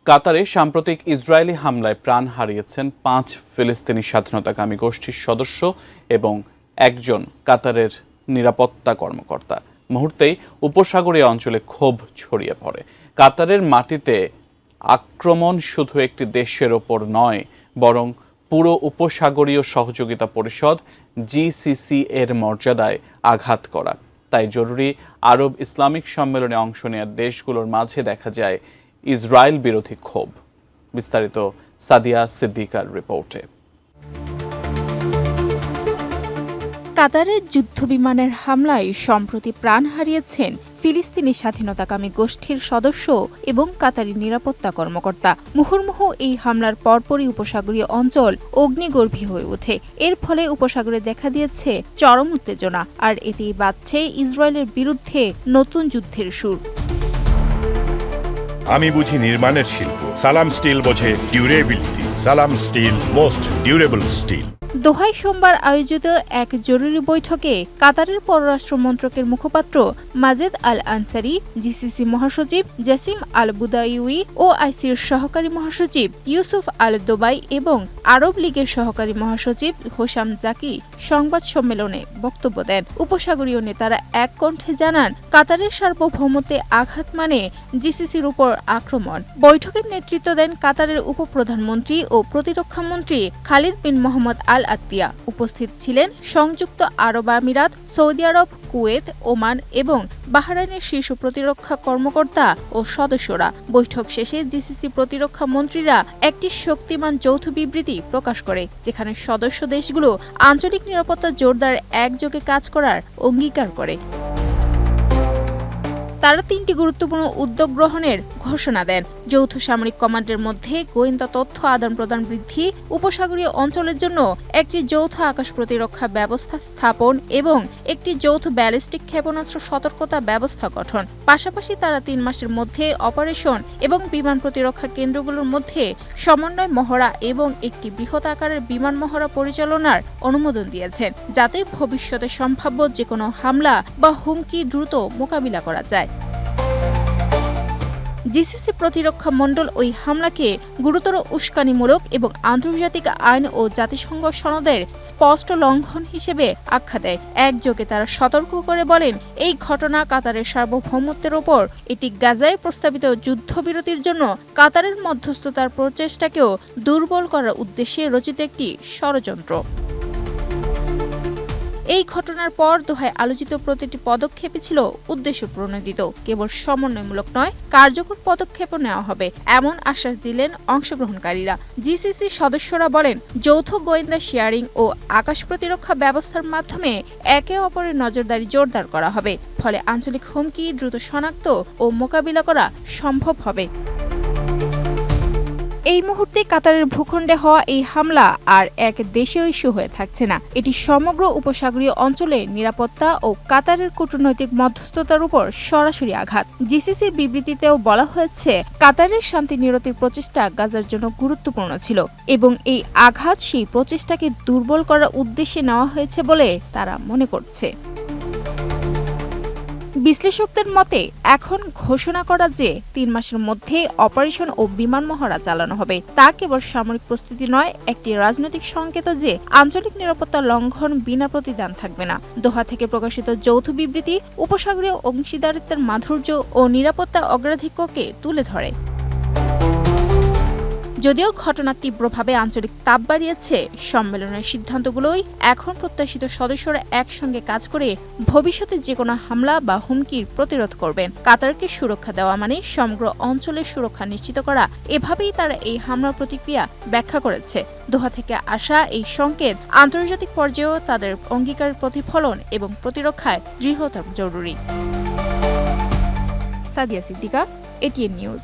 কাতারে সাম্প্রতিক ইসরায়েলি হামলায় প্রাণ হারিয়েছেন 5 ফিলিস্তিনি স্বাধীনতাকামী গোষ্ঠীর সদস্য এবং একজন কাতারের নিরাপত্তা কর্মকর্তা। মুহূর্তেই উপসাগরীয় অঞ্চলে ক্ষোভ ছড়িয়ে পড়ে। কাতারের মাটিতে আক্রমণ শুধু একটি দেশের ওপর নয়, বরং পুরো উপসাগরীয় সহযোগিতা পরিষদ জিসিসি এর মর্যাদায় আঘাত করা। তাই জরুরি আরব ইসলামিক সম্মেলনে অংশ নেওয়া দেশগুলোর মাঝে দেখা যায় ইসরায়েল বিরোধী ক্ষোভ। বিস্তারিত সাদিয়া সিদ্দিকার রিপোর্টে। কাতারের যুদ্ধবিমানের হামলায় সম্প্রতি প্রাণ হারিয়েছেন ফিলিস্তিনি স্বাধীনতাকামী গোষ্ঠীর সদস্য এবং কাতারি নিরাপত্তা কর্মকর্তা। মুহুর্মুহু এই হামলার পরপরই উপসাগরীয় অঞ্চল অগ্নিগর্ভী হয়ে ওঠে। এর ফলে উপসাগরে দেখা দিয়েছে চরম উত্তেজনা, আর এতেই বাজছে ইসরায়েলের বিরুদ্ধে নতুন যুদ্ধের সুর। আমি বুঝি নির্মাণের শিল্প, সালাম স্টিল বোঝে ডিউরেবিলিটি। সালাম স্টিল, মোস্ট ডিউরেবল স্টিল। দোহায় সোমবার আয়োজিত এক জরুরি বৈঠকে কাতারের পররাষ্ট্র মন্ত্রকের মুখপাত্র মাজেদ আল আনসারি, জিসিসি মহাসচিব জাসিম আল বুদাইউই, ওআইসির সহকারী মহাসচিব ইউসুফ আল দোবাই এবং আরব লীগের সহকারী মহাসচিব হোসাম জাকি সংবাদ সম্মেলনে বক্তব্য দেন। উপসাগরীয় নেতারা এক কণ্ঠে জানান, কাতারের সার্বভৌমত্বে আঘাত মানে জিসিসির উপর আক্রমণ। বৈঠকের নেতৃত্ব দেন কাতারের উপপ্রধানমন্ত্রী ও প্রতিরক্ষামন্ত্রী খালিদ বিন মোহাম্মদ আল আতিয়া। উপস্থিত ছিলেন সংযুক্ত আরব আমিরাত, সৌদি আরব, কুয়েত, ওমান এবং বাহরাইনের শীর্ষ প্রতিরক্ষা কর্মকর্তা ও সদস্যরা। বৈঠক শেষে জিসিসি প্রতিরক্ষা মন্ত্রীরা একটি শক্তিমান যৌথ বিবৃতি প্রকাশ করে, যেখানে সদস্য দেশগুলো আঞ্চলিক নিরাপত্তা জোরদার একযোগে কাজ করার অঙ্গীকার করে। তারা 3টি গুরুত্বপূর্ণ উদ্যোগ গ্রহণের ঘোষণা দেন। যৌথ সামরিক কমান্ডের মধ্যে গোয়েন্দা তথ্য আদান প্রদান বৃদ্ধি, উপসাগরীয় অঞ্চলের জন্য একটি যৌথ আকাশ প্রতিরক্ষা ব্যবস্থা স্থাপন এবং একটি যৌথ ব্যালিস্টিক ক্ষেপণাস্ত্র সতর্কতা ব্যবস্থা গঠন। পাশাপাশি তারা 3 মাসের মধ্যে অপারেশন এবং বিমান প্রতিরক্ষা কেন্দ্রগুলোর মধ্যে সমন্বয় মহড়া এবং একটি বৃহৎ আকারের বিমান মহড়া পরিচালনার অনুমোদন দিয়েছেন, যাতে ভবিষ্যতে সম্ভাব্য যেকোনো হামলা বা হুমকি দ্রুত মোকাবিলা করা যায়। জিসিসি প্রতিরক্ষা মণ্ডল ওই হামলাকে গুরুতর উস্কানিমূলক এবং আন্তর্জাতিক আইন ও জাতিসংঘ সনদের স্পষ্ট লঙ্ঘন হিসেবে আখ্যা দেয়। একযোগে তারা সতর্ক করে বলেন, এই ঘটনা কাতারের সার্বভৌমত্বের ওপর এটি গাজায় প্রস্তাবিত যুদ্ধবিরতির জন্য কাতারের মধ্যস্থতার প্রচেষ্টাকেও দুর্বল করার উদ্দেশ্যে রচিত একটি ষড়যন্ত্র। এই ঘটনার পর দোহায় আলোচিত প্রতিটি পদক্ষেপই ছিল উদ্দেশ্য প্রণোদিত। কেবল সমন্বয়মূলক নয়, কার্যকর পদক্ষেপও নেওয়া হবে, এমন আশ্বাস দিলেন অংশগ্রহণকারীরা। জিসিসি সদস্যরা বলেন, যৌথ গোয়েন্দা শেয়ারিং ও আকাশ প্রতিরক্ষা ব্যবস্থার মাধ্যমে একে অপরের নজরদারি জোরদার করা হবে, ফলে আঞ্চলিক হুমকি দ্রুত শনাক্ত ও মোকাবিলা করা সম্ভব হবে। এই মুহূর্তে কাতারের ভূখণ্ডে হওয়া এই হামলা আর এক দেশীয় ইস্যু হয়ে থাকছে না, এটি সমগ্র উপসাগরীয় অঞ্চলে নিরাপত্তা ও কাতারের কূটনৈতিক মধ্যস্থতার উপর সরাসরি আঘাত। জিসিসির বিবৃতিতেও বলা হয়েছে, কাতারের শান্তি নিরতির প্রচেষ্টা গাজার জন্য গুরুত্বপূর্ণ ছিল এবং এই আঘাত সেই প্রচেষ্টাকে দুর্বল করার উদ্দেশ্যে নেওয়া হয়েছে বলে তারা মনে করছে। বিশ্লেষকদের মতে, এখন ঘোষণা করা যে 3 মাসের মধ্যে অপারেশন ও বিমান মহড়া চালানো হবে, তা কেবল সামরিক প্রস্তুতি নয়, একটি রাজনৈতিক সংকেত যে আঞ্চলিক নিরাপত্তা লঙ্ঘন বিনা প্রতিদান থাকবে না। দোহা থেকে প্রকাশিত যৌথ বিবৃতি উপসাগরীয় অংশীদারিত্বের মাধুর্য ও নিরাপত্তা অগ্রাধিকারকে তুলে ধরে। যদিও ঘটনা তীব্রভাবে আঞ্চলিক তাপ বাড়িয়েছে, সম্মেলনের সিদ্ধান্তগুলোই এখন প্রত্যাশিত সদস্যরা একসঙ্গে কাজ করে ভবিষ্যতে যেকোনো হামলা বা হুমকির প্রতিরোধ করবেন। কাতারকে সুরক্ষা দেওয়া মানে সমগ্র অঞ্চলের সুরক্ষা নিশ্চিত করা, এভাবেই তারা এই হামলার প্রতিক্রিয়া ব্যাখ্যা করেছে। দোহা থেকে আসা এই সংকেত আন্তর্জাতিক পর্যায়েও তাদের অঙ্গীকারের প্রতিফলন এবং প্রতিরক্ষায় দৃঢ়তা জরুরি। Sadia Siddika, ATN news.